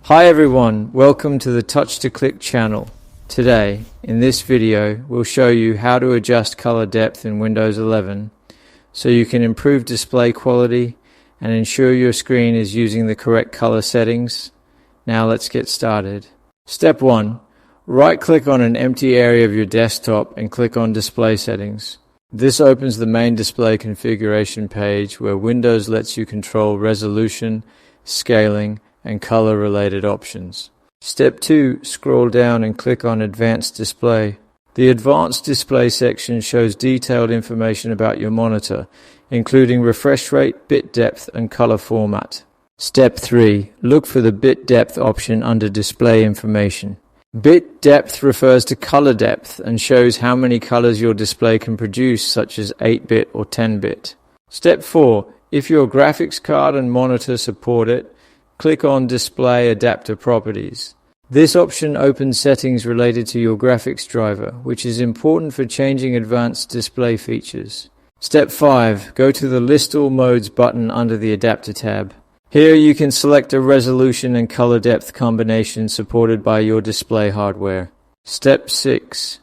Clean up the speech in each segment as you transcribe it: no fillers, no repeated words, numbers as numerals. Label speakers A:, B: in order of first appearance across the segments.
A: Hi everyone, welcome to the Touch to Click channel. Today, in this video, we'll show you how to adjust color depth in Windows 11 so you can improve display quality and ensure your screen is using the correct color settings. Now let's get started. Step 1. Right-click on an empty area of your desktop and click on Display Settings. This opens the main display configuration page where Windows lets you control resolution, scaling, and color-related options. Step 2. Scroll down and click on Advanced Display. The Advanced Display section shows detailed information about your monitor, including refresh rate, bit depth, and color format. Step 3. Look for the bit depth option under Display Information. Bit depth refers to color depth and shows how many colors your display can produce, such as 8-bit or 10-bit. Step 4. If your graphics card and monitor support it, click on Display Adapter Properties. This option opens settings related to your graphics driver, which is important for changing advanced display features. Step 5. Go to the List All Modes button under the Adapter tab. Here you can select a resolution and color depth combination supported by your display hardware. Step 6.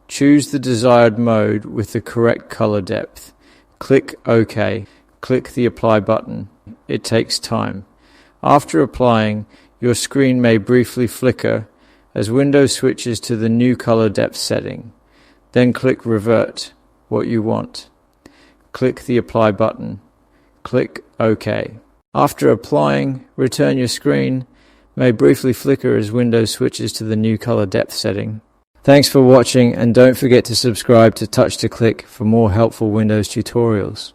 A: Choose the desired mode with the correct color depth. Click OK. Click the Apply button. It takes time. After applying, your screen may briefly flicker as Windows switches to the new color depth setting. Then click Revert, what you want. Click the Apply button. Click OK. After applying, return your screen may briefly flicker as Windows switches to the new color depth setting. Thanks for watching, and don't forget to subscribe to Touch to Click for more helpful Windows tutorials.